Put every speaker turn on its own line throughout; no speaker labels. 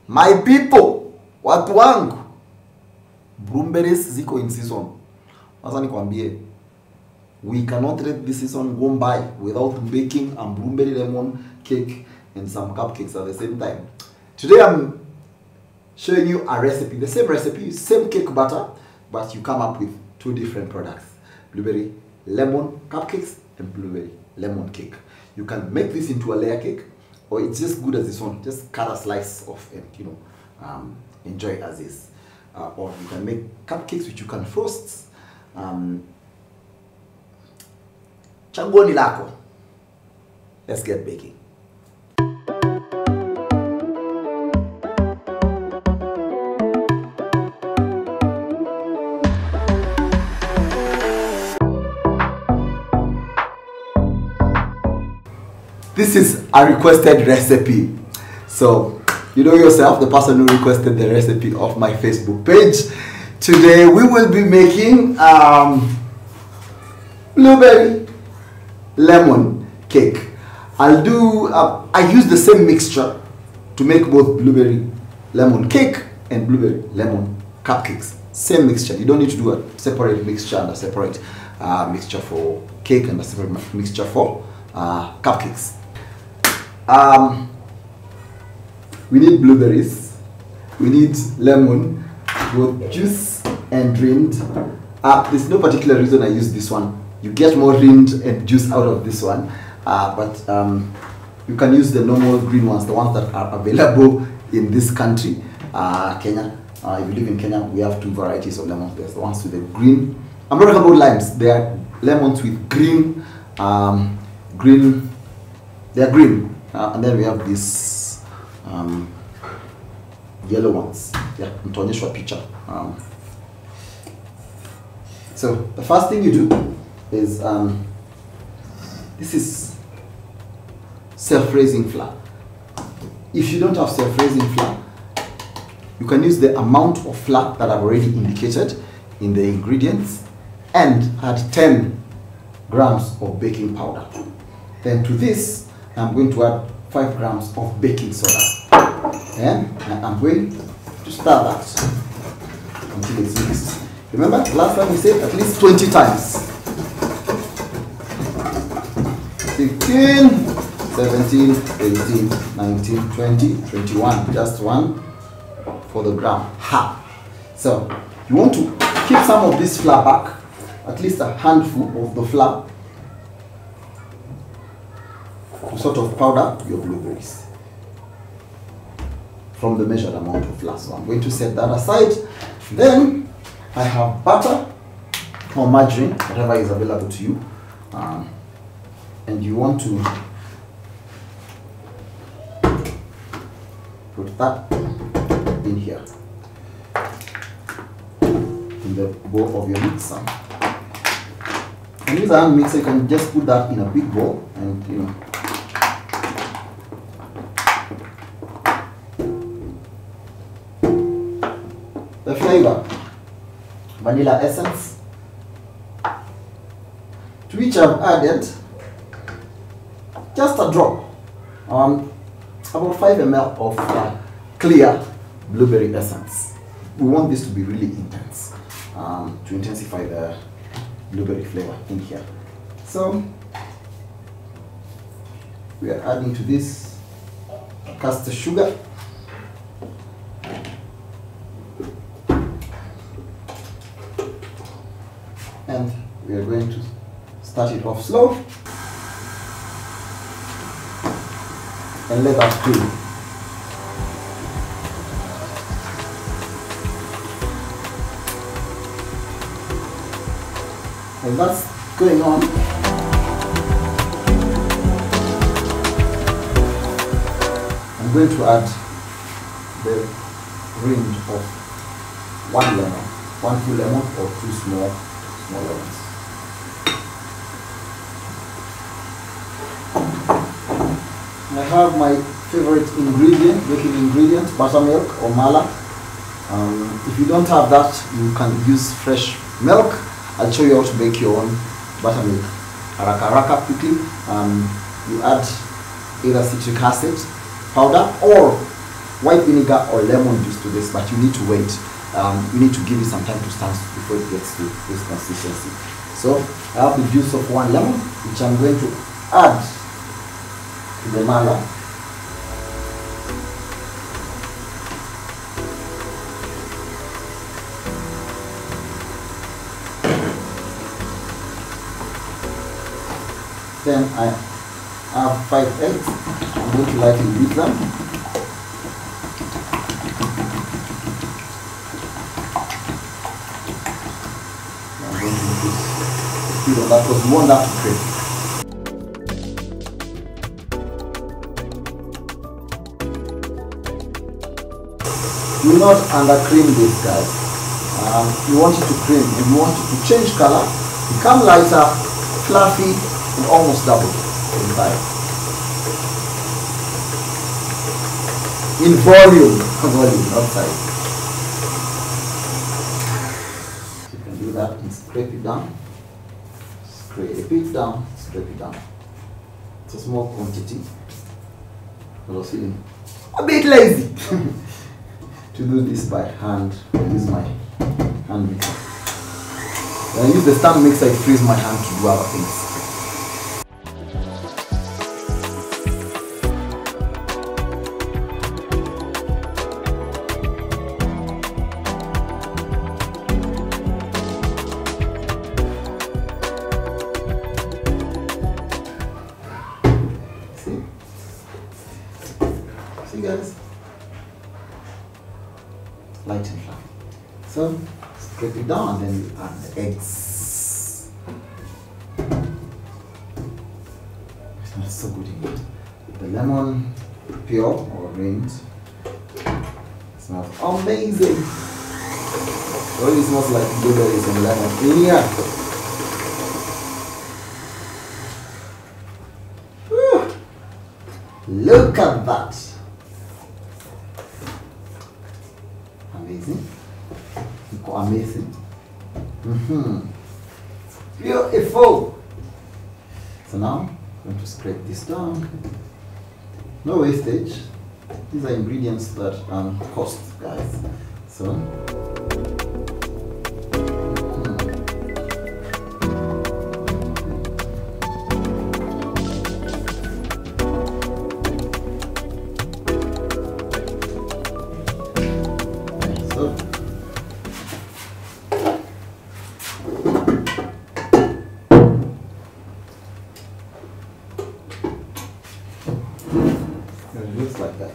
My people, watu wangu, blueberries ziko in season. Sasa nikwambie, we cannot let this season go by without baking a blueberry lemon cake and some cupcakes at the same time. Today I'm showing you a recipe, the same recipe, same cake batter, but you come up with two different products: blueberry lemon cupcakes and blueberry lemon cake. You can make this into a layer cake, or it's just good as this one. Just cut a slice off and enjoy it as is. Or you can make cupcakes which you can frost. Chaguo ni lako. Let's get baking. This is a requested recipe, so you know yourself, the person who requested the recipe of my Facebook page. Today we will be making blueberry lemon cake. I use the same mixture to make both blueberry lemon cake and blueberry lemon cupcakes. Same mixture. You don't need to do a separate mixture and a separate mixture for cake and a separate mixture for cupcakes. We need blueberries, we need lemon, both juice and rind. There's no particular reason I use this one. You get more rind and juice out of this one, but you can use the normal green ones, the ones that are available in this country, Kenya. If you live in Kenya, we have two varieties of lemons. There's the ones with the green. I'm not talking about limes. They are lemons with green, They are green. And then we have these yellow ones. Yeah, nitaonyeshwa picture. So the first thing you do is this is self-raising flour. If you don't have self-raising flour, you can use the amount of flour that I've already indicated in the ingredients and add 10 grams of baking powder. Then to this, I'm going to add 5 grams of baking soda. And I'm going to stir that until it's mixed. Remember, last time we said at least 20 times. 15, 17, 18, 19, 20, 21. Just one for the gram. Ha! So, you want to keep some of this flour back, at least a handful of the flour, to sort of powder your blueberries from the measured amount of flour. So I'm going to set that aside. Then I have butter or margarine, whatever is available to you, and you want to put that in here in the bowl of your mixer. And use a hand mixer, you can just put that in a big bowl and the flavor, vanilla essence, to which I've added just a drop, about 5 ml of clear blueberry essence. We want this to be really intense, to intensify the blueberry flavor in here. So we are adding to this caster sugar, and we are going to start it off slow and let that cool. And that's going on. I'm going to add the rind of 1 lemon, 1 full lemon or 2 small lemons. I have my favorite ingredient, baking ingredient, buttermilk or mala. If you don't have that, you can use fresh milk. I'll show you how to make your own buttermilk. Haraka quickly. You add either citric acid powder or white vinegar or lemon juice to this, but you need to wait. You need to give it some time to stand before it gets to this consistency. So I have the juice of 1 lemon, which I'm going to add to the mala. Then I have 5 eggs. I'm going to lightly beat them. I'm going to put a bit of that because we want that to cream. Do not undercream this, guys. You want it to cream and you want it to change color, become lighter, fluffy, and almost double in size. In volume, not size. So you can do that and scrape it down. Scrape it down, scrape it down. It's a small quantity. I was feeling a bit lazy to do this by hand. I use my hand mixer. When I use the stand mixer, it frees my hand to do other things. See guys? Light and fluffy. So scrape it down and then you add the eggs. It smells so good in it. The lemon, pure or rind, smells amazing. It already smells like blueberries and lemon in here. Look at that. Amazing. Amazing. Beautiful. So now I'm going to scrape this down. No wastage. These are ingredients that cost, guys. So it looks like that.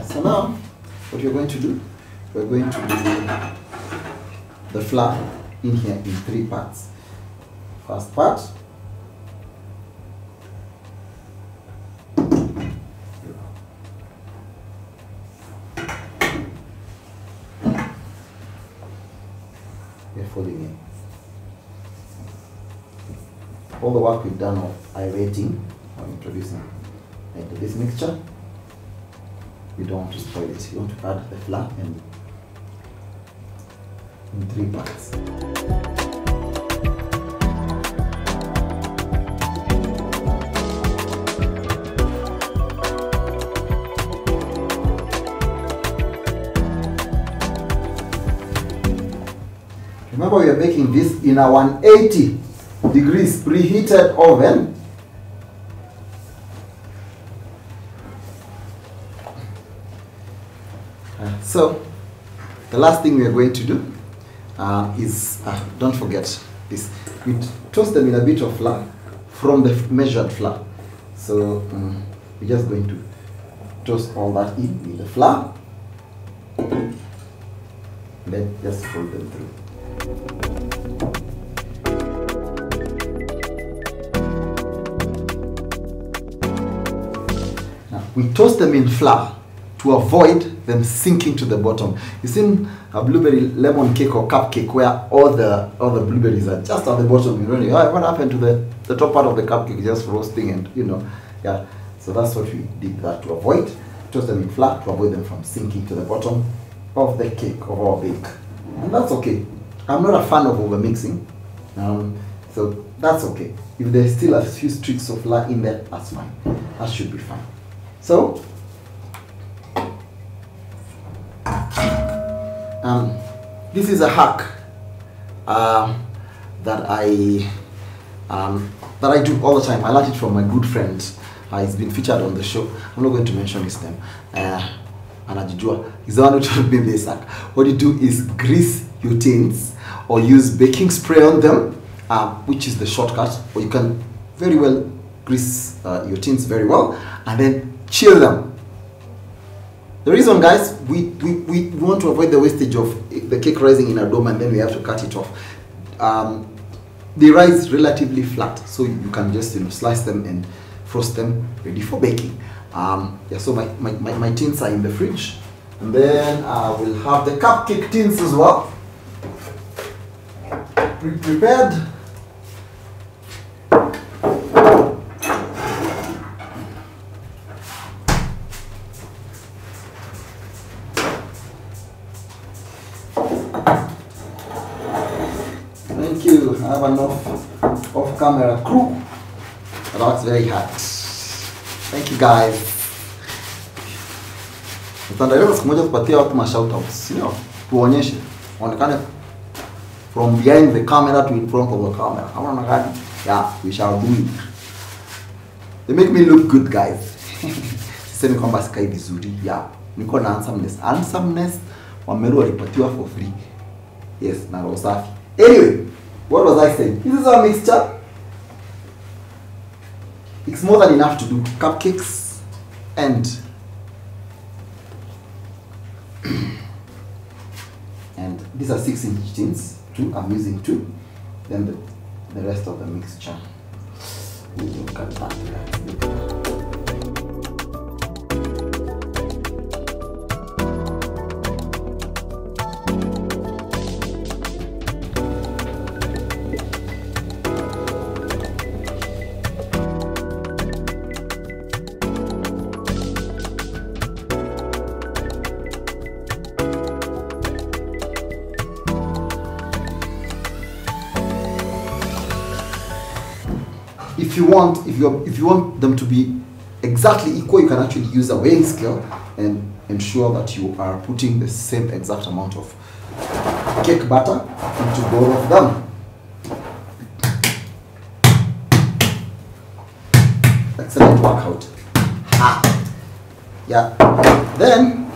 So now, what we're going to do, we're going to do the flour in here in 3 parts. First part, we're folding in. All the work we've done of aerating or introducing into this mixture, we don't want to spoil it. You want to add the flour and in 3 parts. Remember, we are baking this in a 180 degrees preheated oven. So the last thing we are going to do is, don't forget this, we toast them in a bit of flour from the measured flour. So we're just going to toast all that in the flour, then just fold them through. Now we toast them in flour to avoid them sinking to the bottom. You've seen a blueberry lemon cake or cupcake where all the blueberries are just at the bottom. You know, what happened to the top part of the cupcake, just roasting, and you know, yeah. So that's what we did that to avoid. Toast them in flour to avoid them from sinking to the bottom of the cake, of our bake. And that's okay. I'm not a fan of over mixing. So that's okay. If there's still a few streaks of flour in there, that's fine. That should be fine. So this is a hack that I do all the time. I learned it from my good friend. He's been featured on the show. I'm not going to mention his name. Anajijua. He's the one who told me this hack. What you do is grease your tins or use baking spray on them, which is the shortcut. Or you can very well grease your tins very well and then chill them. The reason, guys, we want to avoid the wastage of the cake rising in a dome and then we have to cut it off. They rise relatively flat, so you can just slice them and frost them ready for baking. Yeah, so my tins are in the fridge, and then I will have the cupcake tins as well prepared. Thank you. I have enough off-camera crew. That's very hot. Thank you, guys. Tutaendelea siku moja kupatia watu ma shoutouts, sio? Tuonyeshe. Onekane from behind the camera to in front of the camera. Hawana gani? Yeah, we shall do it. They make me look good, guys. Sisemi kwamba sikai vizuri. Yeah, niko na handsomeness. Wameru walipatiwa for free. Yes, na roho safi. Anyway, what was I saying? This is our mixture. It's more than enough to do cupcakes and these are 6-inch tins. I'm using 2. Then the rest of the mixture. Look at that. If you want them to be exactly equal, you can actually use a weighing scale and ensure that you are putting the same exact amount of cake batter into both of them. Excellent workout. Yeah. Then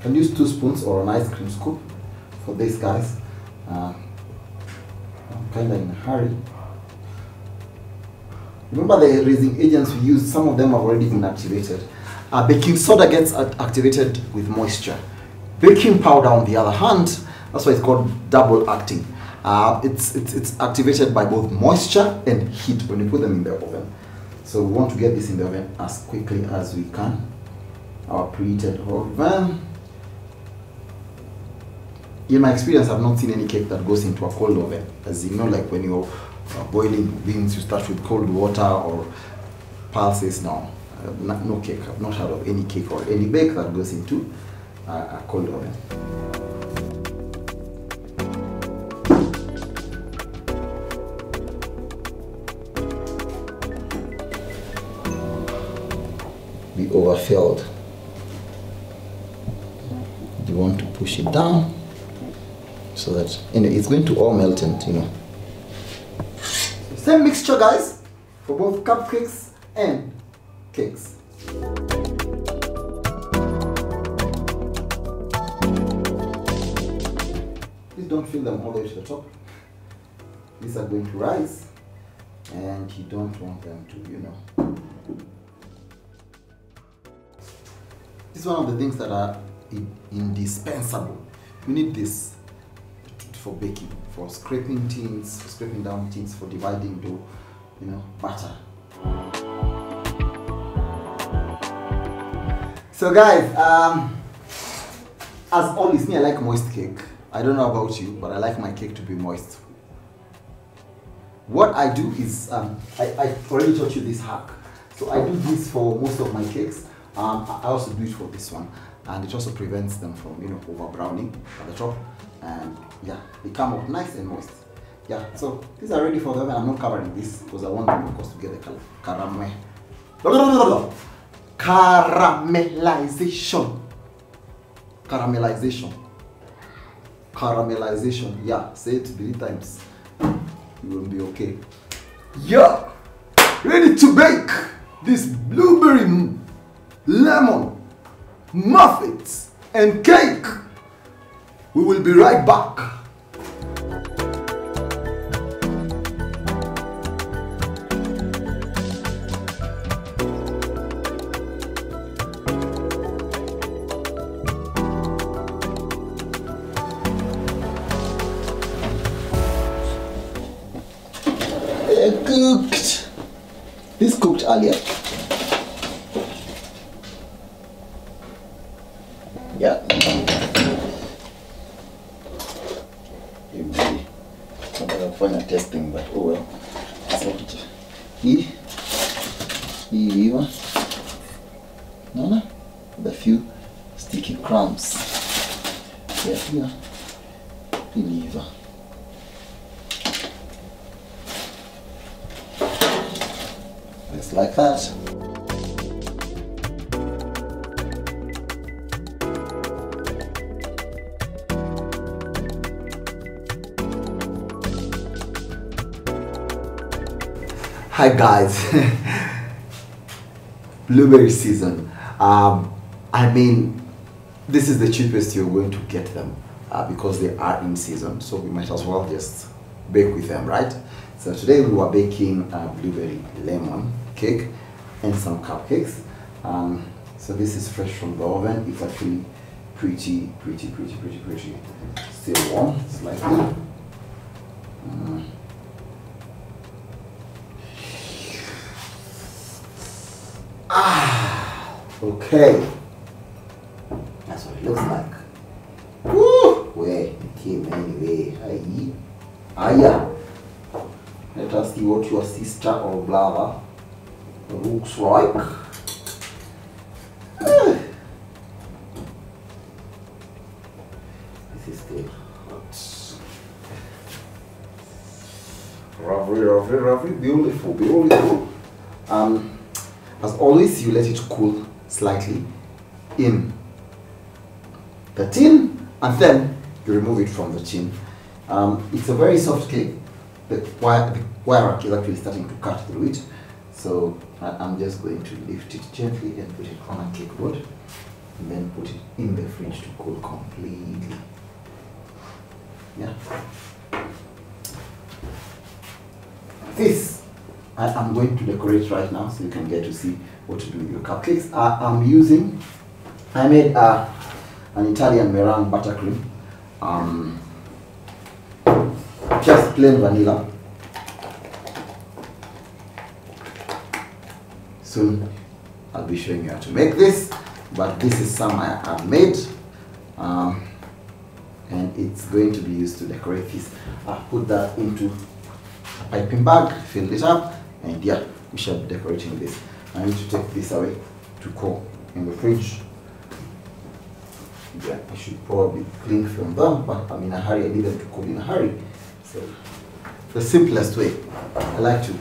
can use 2 spoons or an ice cream scoop for this, guys. I'm kind of in a hurry. Remember the raising agents we use, some of them have already been activated. Baking soda gets activated with moisture. Baking powder, on the other hand, that's why it's called double acting. It's activated by both moisture and heat when you put them in the oven. So we want to get this in the oven as quickly as we can. Our preheated oven. In my experience, I've not seen any cake that goes into a cold oven. As you know, like when you're boiling beans, you start with cold water or pulses. No, no cake. I've not heard of any cake or any bake that goes into a cold oven. We overfilled. You want to push it down so that it's going to all melt, and same mixture, guys, for both cupcakes and cakes. Please don't fill them all the way to the top. These are going to rise, and you don't want them to, This is one of the things that are indispensable. You need this for baking, for scraping tins, for scraping down tins, for dividing dough, butter. So guys, as always, me, I like moist cake. I don't know about you, but I like my cake to be moist. what I do is, I already taught you this hack. So I do this for most of my cakes. I also do it for this one, and it also prevents them from, you know, over browning at the top, and yeah, they come out nice and moist. Yeah, so these are ready for the oven. I'm not covering this because I want them, of course, to get the caramelization. Caramelization. Yeah, say it 3 times. You will be okay. Yeah, ready to bake this blueberry lemon muffins and cake. We will be right back. They're cooked. This cooked earlier. Yeah. Maybe I'm gonna find a testing, but oh well. That's what it is. Here. No. With a few sticky crumbs. Yeah, here. Believer. Just like that. Hi guys, blueberry season. I mean, this is the cheapest you're going to get them because they are in season, so we might as well just bake with them, right? So today we were baking blueberry lemon cake and some cupcakes. So this is fresh from the oven. It's actually pretty still warm, slightly. Okay, that's what it looks like. Woo! Where it came anyway. Yeah. Let us see what your sister or brother looks like. This is still hot. Lovely, beautiful. As always, you let it cool slightly in the tin, and then you remove it from the tin. It's a very soft cake. The wire rack is actually starting to cut through it, so I'm just going to lift it gently and put it on a cake board, and then put it in the fridge to cool completely. Yeah. This I'm going to decorate right now, so you can get to see what to do with your cupcakes. I made an Italian meringue buttercream, just plain vanilla. Soon I'll be showing you how to make this, but this is some I have made, and it's going to be used to decorate this. I put that into a piping bag, filled it up, and yeah, we shall be decorating this. I need to take this away to cool in the fridge. Yeah, I should probably clean from them, but I'm in a hurry. I need them to cool in a hurry. So the simplest way I like to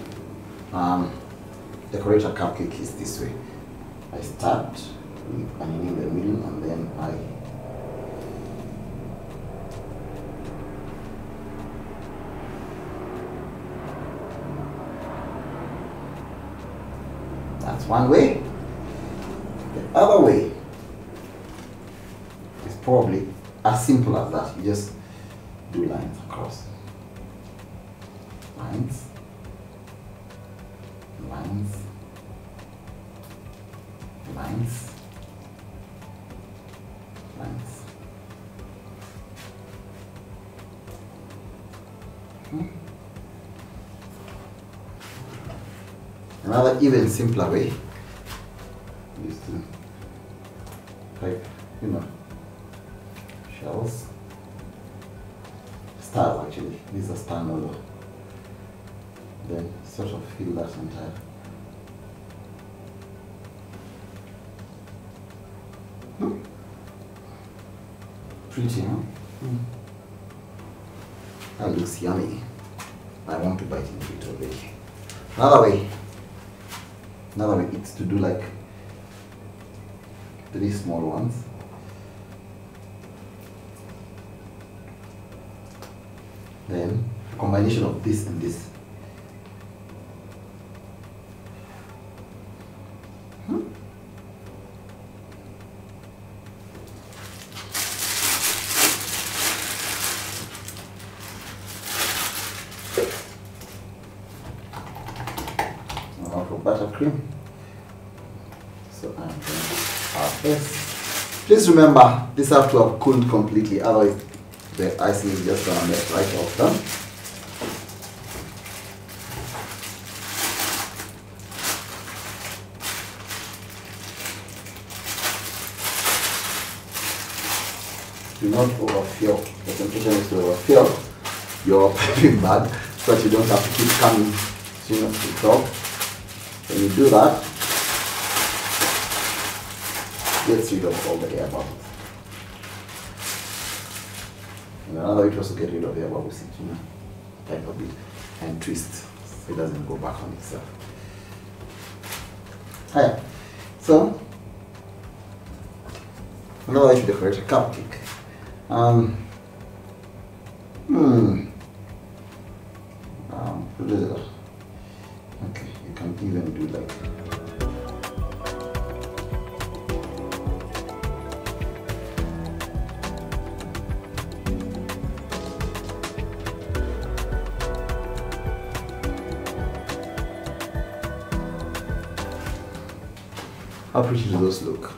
decorate a cupcake is this way. I start with an in the middle, and then that's one way. The other way is probably as simple as that. You just do lines across. Lines. Lines. Lines. Lines. Another even simpler way is to type, shells, stars actually. These are star noodle. then sort of fill that entire. Pretty, huh? That looks yummy. I want to bite into it already. Another way is to do like 3 small ones. Then a combination of this and this. Buttercream. So I'm going to add this. Please remember, this have to have cooled completely, otherwise the icing is just gonna melt right off done. Do not overfill. The temptation is to overfill your piping bag so that you don't have to keep coming soon as the top. When you do that, it gets rid of all the air bubbles. And another way to also get rid of air bubbles is to type a bit and twist so it doesn't go back on itself. Hiya. So, another way to decorate a cupcake. Okay, you can even do like how pretty do those look?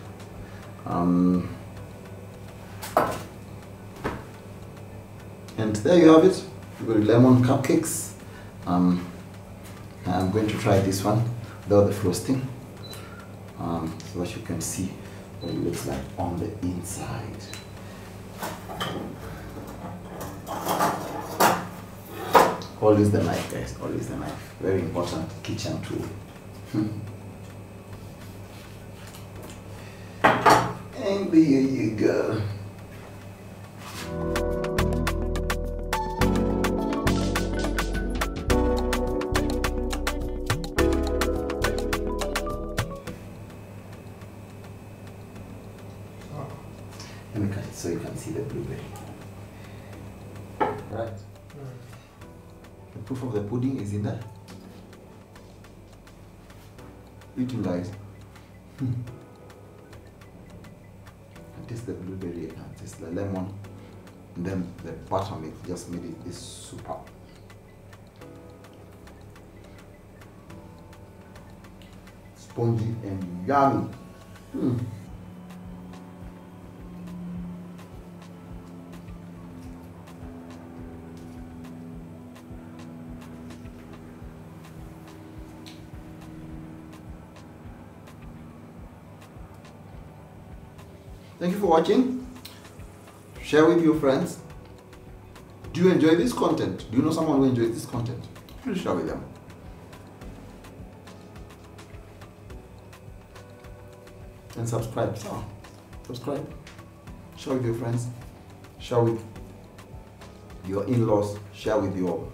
And there you have it. You've got lemon cupcakes. I'm going to try this one without the frosting, so that you can see what it looks like on the inside. Always the knife, guys. Always the knife. Very important kitchen tool. And there you go. Let me cut it so you can see the blueberry. Right? The proof of the pudding is in there. Eating, guys. And taste the blueberry and taste the lemon. And then the buttermilk just made it this super. Spongy and yummy. Thank you for watching. Share with your friends. Do you enjoy this content? Do you know someone who enjoys this content? Please share with them. And subscribe. Subscribe. Share with your friends. Share with your in-laws. Share with your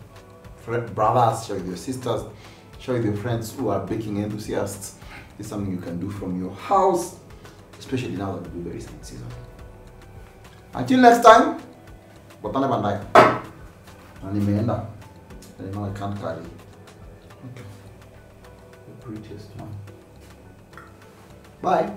brothers. Share with your sisters. Share with your friends who are baking enthusiasts. It's something you can do from your house, especially now that the blueberries are in season. Until next time, botane bandai. Na nimeenda. I know I can't carry. Okay. The prettiest one. Bye.